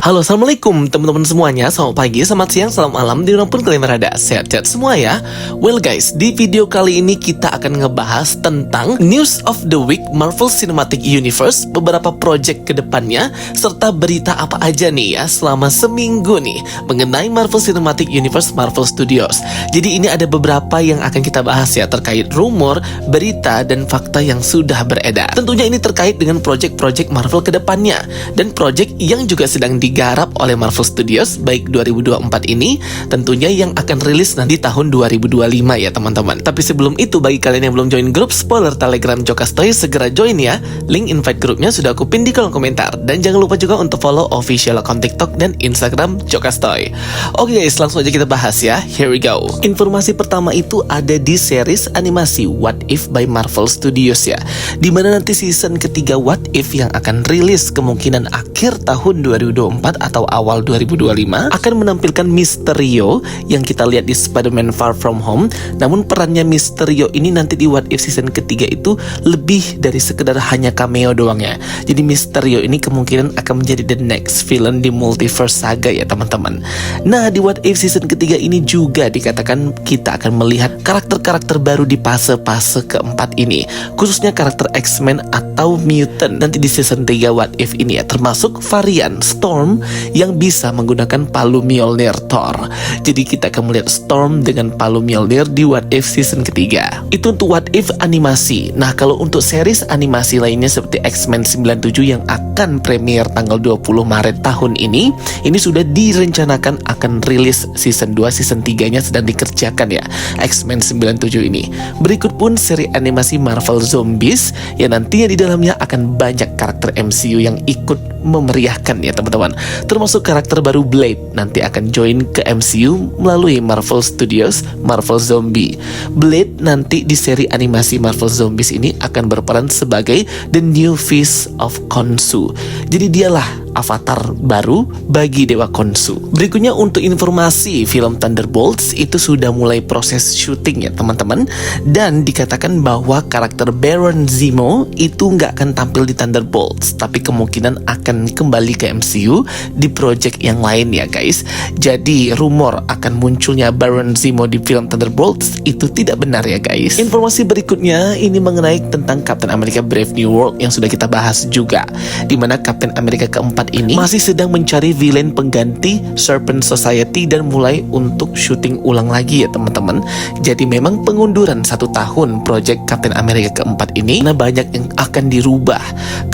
Halo, assalamualaikum teman-teman semuanya. Selamat pagi, selamat siang, selamat malam, dimanapun kalian berada. Sehat-sehat semua ya. Well guys, di video kali ini kita akan ngebahas tentang News of the Week Marvel Cinematic Universe, beberapa project ke depannya, serta berita apa aja nih ya selama seminggu nih mengenai Marvel Cinematic Universe Marvel Studios. Jadi ini ada beberapa yang akan kita bahas ya, terkait rumor, berita, dan fakta yang sudah beredar. Tentunya ini terkait dengan project-project Marvel ke depannya dan project yang juga sedang digarap oleh Marvel Studios baik 2024 ini, tentunya yang akan rilis nanti tahun 2025 ya teman-teman. Tapi sebelum itu, bagi kalian yang belum join grup spoiler Telegram Jokastoy, segera join ya. Link invite grupnya sudah aku pin di kolom komentar. Dan jangan lupa juga untuk follow official account TikTok dan Instagram Jokastoy. Oke guys, langsung aja kita bahas ya. Here we go. Informasi pertama itu ada di series animasi What If by Marvel Studios ya, dimana nanti season ketiga What If yang akan rilis kemungkinan akhir tahun 2024 atau awal 2025 akan menampilkan Mysterio yang kita lihat di Spider-Man Far From Home. Namun perannya Mysterio ini nanti di What If season ketiga itu lebih dari sekedar hanya cameo doang ya. Jadi Mysterio ini kemungkinan akan menjadi the next villain di multiverse saga ya teman-teman. Nah, di What If season ketiga ini juga dikatakan kita akan melihat karakter-karakter baru di fase-fase keempat ini, khususnya karakter X-Men atau Mutant nanti di season 3 What If ini ya, termasuk varian Storm yang bisa menggunakan palu Mjolnir Thor. Jadi kita akan melihat Storm dengan palu Mjolnir di What If season ketiga. Itu untuk What If animasi. Nah, kalau untuk series animasi lainnya seperti X-Men 97 yang akan premier tanggal 20 Maret tahun ini sudah direncanakan akan rilis season 2, season 3-nya sedang dikerjakan ya, X-Men 97 ini. Berikut pun seri animasi Marvel Zombies yang nantinya di dalamnya akan banyak karakter MCU yang ikut memeriahkan ya teman-teman, termasuk karakter baru Blade nanti akan join ke MCU melalui Marvel Studios Marvel Zombie. Blade nanti di seri animasi Marvel Zombies ini akan berperan sebagai the new face of Khonshu. Jadi dialah avatar baru bagi Dewa Khonshu. Berikutnya untuk informasi film Thunderbolts itu sudah mulai proses syuting ya teman-teman, dan dikatakan bahwa karakter Baron Zemo itu nggak akan tampil di Thunderbolts, tapi kemungkinan akan kembali ke MCU di project yang lain ya guys. Jadi rumor akan munculnya Baron Zemo di film Thunderbolts itu tidak benar ya guys. Informasi berikutnya ini mengenai tentang Captain America Brave New World yang sudah kita bahas juga, dimana Captain America keempat ini masih sedang mencari villain pengganti Serpent Society dan mulai untuk syuting ulang lagi ya teman-teman. Jadi memang pengunduran 1 tahun project Captain America keempat ini karena banyak yang akan dirubah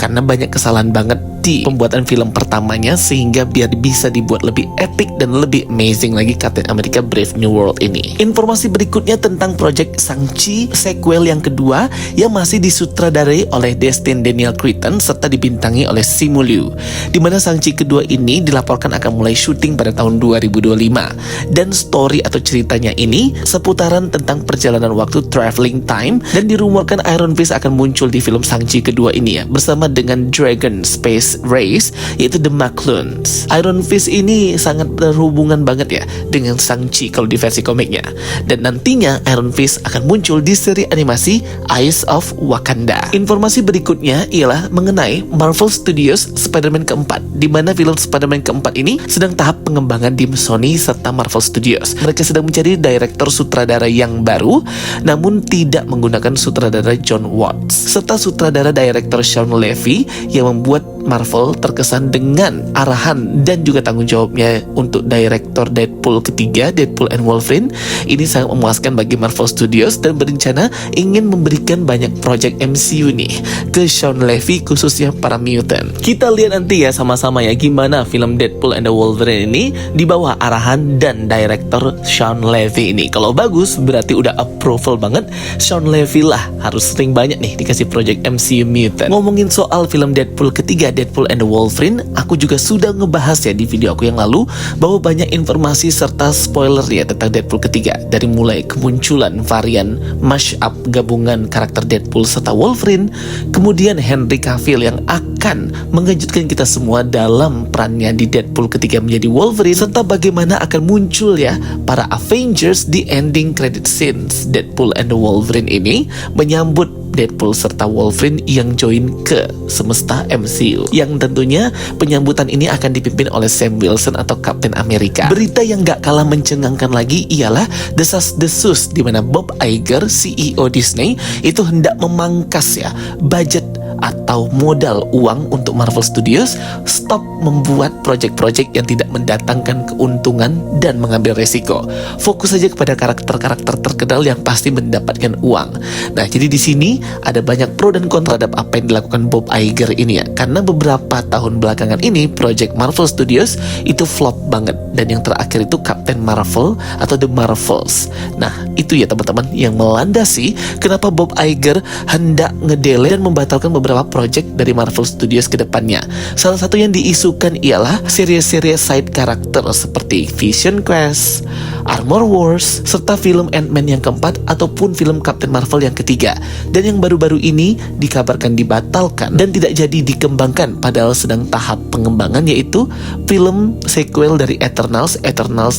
karena banyak kesalahan banget di pembuatan film pertamanya, sehingga biar bisa dibuat lebih epic dan lebih amazing lagi Captain America Brave New World ini. Informasi berikutnya tentang project Shang-Chi sequel yang kedua yang masih disutradarai oleh Destin Daniel Cretton serta dibintangi oleh Simu Liu, dimana Shang-Chi kedua ini dilaporkan akan mulai syuting pada tahun 2025, dan story atau ceritanya ini seputaran tentang perjalanan waktu traveling time, dan dirumorkan Iron Fist akan muncul di film Shang-Chi kedua ini ya, bersama dengan Dragon Space Race yaitu The Macloons. Iron Fist ini sangat berhubungan banget ya dengan Shang-Chi kalau di versi komiknya, dan nantinya Iron Fist akan muncul di seri animasi Eyes of Wakanda. Informasi berikutnya ialah mengenai Marvel Studios Spider-Man keempat, di mana film Spider-Man keempat ini sedang tahap pengembangan di Sony serta Marvel Studios. Mereka sedang mencari direktur sutradara yang baru, namun tidak menggunakan sutradara John Watts serta sutradara direktur Sean Levy yang membuat Marvel terkesan dengan arahan dan juga tanggung jawabnya untuk direktor Deadpool ketiga, Deadpool and Wolverine. Ini sangat memuaskan bagi Marvel Studios dan berencana ingin memberikan banyak project MCU nih ke Sean Levy, khususnya para mutant. Kita lihat nanti ya sama-sama ya gimana film Deadpool and the Wolverine ini di bawah arahan dan direktor Sean Levy ini. Kalau bagus berarti udah approval banget. Sean Levy lah harus sering banyak nih dikasih project MCU mutant. Ngomongin soal film Deadpool ketiga, Deadpool and the Wolverine, aku juga sudah ngebahas ya di video aku yang lalu bahwa banyak informasi serta spoiler ya tentang Deadpool ketiga, dari mulai kemunculan varian mashup gabungan karakter Deadpool serta Wolverine, kemudian Henry Cavill yang akan mengejutkan kita semua dalam perannya di Deadpool ketiga menjadi Wolverine, serta bagaimana akan muncul ya para Avengers di ending credit scenes Deadpool and the Wolverine ini menyambut Deadpool serta Wolverine yang join ke semesta MCU. Yang tentunya penyambutan ini akan dipimpin oleh Sam Wilson atau Captain America. Berita yang gak kalah mencengangkan lagi ialah desas-desus di mana Bob Iger, CEO Disney, itu hendak memangkas ya budget atau modal uang untuk Marvel Studios, stop membuat project-project yang tidak mendatangkan keuntungan dan mengambil resiko. Fokus saja kepada karakter-karakter terkenal yang pasti mendapatkan uang. Nah, jadi di sini ada banyak pro dan kontra terhadap apa yang dilakukan Bob Iger ini ya. Karena beberapa tahun belakangan ini project Marvel Studios itu flop banget, dan yang terakhir itu Captain Marvel atau The Marvels. Nah, itu ya teman-teman yang melandasi kenapa Bob Iger hendak ngedelay dan membatalkan beberapa project dari Marvel Studios ke depannya. Salah satu yang diisukan ialah series-series side karakter seperti Vision Quest, Armor Wars, serta film Ant-Man yang keempat ataupun film Captain Marvel yang ketiga. Dan yang baru-baru ini dikabarkan dibatalkan dan tidak jadi dikembangkan padahal sedang tahap pengembangan, yaitu film sequel dari Eternals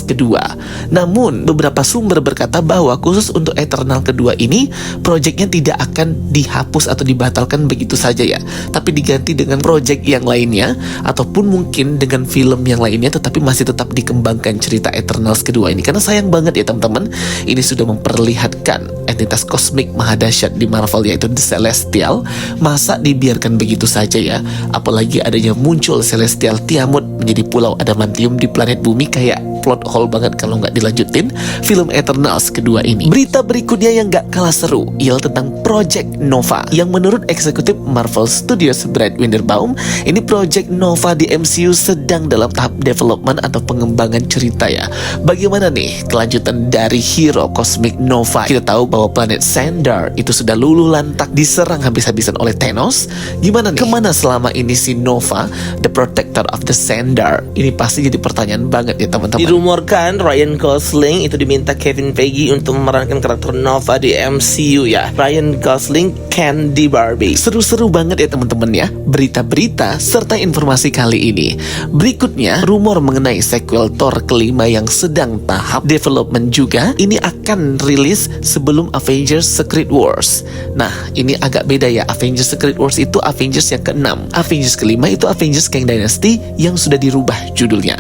kedua. Namun beberapa sumber berkata bahwa khusus untuk Eternal kedua ini projectnya tidak akan dihapus atau dibatalkan begitu saja ya, tapi diganti dengan project yang lainnya ataupun mungkin dengan film yang lainnya, tetapi masih tetap dikembangkan cerita Eternals kedua ini. Karena sayang banget ya teman-teman, ini sudah memperlihatkan entitas kosmik maha dahsyat di Marvel, yaitu The Celestial. Masa dibiarkan begitu saja ya? Apalagi adanya muncul Celestial Tiamut menjadi pulau adamantium di planet bumi, kayak plot hole banget kalau nggak dilanjutin film Eternals kedua ini. Berita berikutnya yang nggak kalah seru ialah tentang Project Nova, yang menurut eksekutif Marvel Studios Brad Winderbaum, ini Project Nova di MCU sedang dalam tahap development atau pengembangan cerita ya. Bagaimana nih kelanjutan dari hero kosmik Nova? Kita tahu bahwa planet Xandar itu sudah luluh lantak diserang habis-habisan oleh Thanos. Gimana nih? Kemana selama ini si Nova, the protector of the Xandar? Ini pasti jadi pertanyaan banget ya teman-teman. Dirumorkan Ryan Gosling itu diminta Kevin Feige untuk memerankan karakter Nova di MCU ya. Ryan Gosling Ken di Barbie. Seru-seru banget ya teman-teman ya berita-berita serta informasi kali ini. Berikutnya, rumor mengenai sequel Thor kelima yang sedang tahap development juga ini akan rilis sebelum Avengers Secret Wars. Nah, ini agak beda ya. Avengers Secret Wars itu Avengers yang ke-6. Avengers kelima itu Avengers Kang Dynasty yang sudah dirubah judulnya.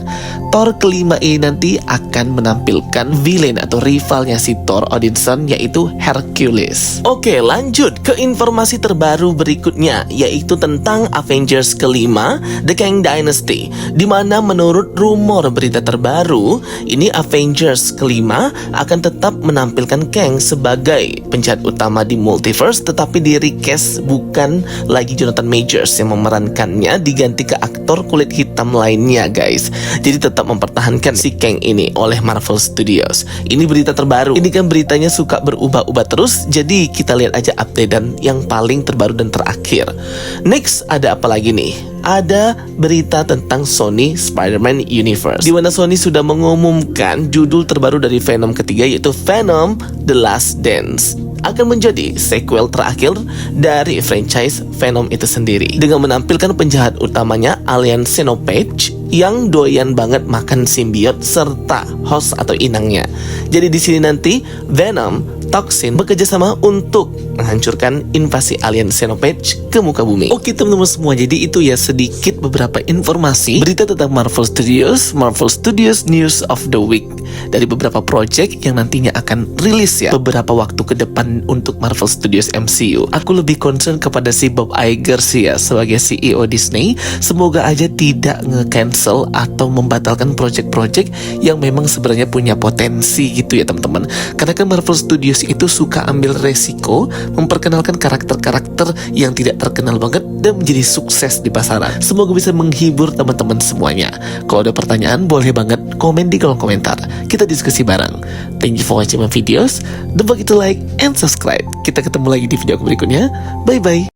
Thor kelima ini nanti akan menampilkan villain atau rivalnya si Thor Odinson, yaitu Hercules. Oke, lanjut ke informasi terbaru berikutnya, yaitu tentang Avengers kelima, The Kang Dynasty, di mana menurut rumor berita terbaru, ini Avengers kelima akan tetap menampilkan Kang sebagai penjahat utama di multiverse, tetapi di recast bukan lagi Jonathan Majors yang memerankannya, diganti ke aktor kulit hitam lainnya guys. Jadi tetap mempertahankan si Kang ini oleh Marvel Studios. Ini berita terbaru. Ini kan beritanya suka berubah-ubah terus, jadi kita lihat aja update dan yang paling terbaru dan terakhir. Next, ada apa lagi nih? Ada berita tentang Sony Spider-Man Universe, di mana Sony sudah mengumumkan judul terbaru dari Venom ketiga, yaitu Venom The Last Dance, akan menjadi sequel terakhir dari franchise Venom itu sendiri, dengan menampilkan penjahat utamanya alien Xenopage yang doyan banget makan simbiot serta host atau inangnya. Jadi di sini nanti Venom Toxin bekerja sama untuk menghancurkan invasi alien Xenopage ke muka bumi. Oke teman-teman semua, jadi itu ya sedikit beberapa informasi berita tentang Marvel Studios News of the Week dari beberapa project yang nantinya akan rilis ya beberapa waktu ke depan untuk Marvel Studios MCU. Aku lebih concern kepada si Bob Iger sih ya sebagai CEO Disney. Semoga aja tidak nge-cancel atau membatalkan project-project yang memang sebenarnya punya potensi gitu ya teman-teman. Karena kan Marvel Studios itu suka ambil resiko memperkenalkan karakter-karakter yang tidak terkenal banget dan menjadi sukses di pasaran. Semoga bisa menghibur teman-teman semuanya. Kalau ada pertanyaan boleh banget komen di kolom komentar. Kita diskusi bareng. Thank you for watching my videos. Don't forget to like and subscribe. Kita ketemu lagi di video berikutnya. Bye bye.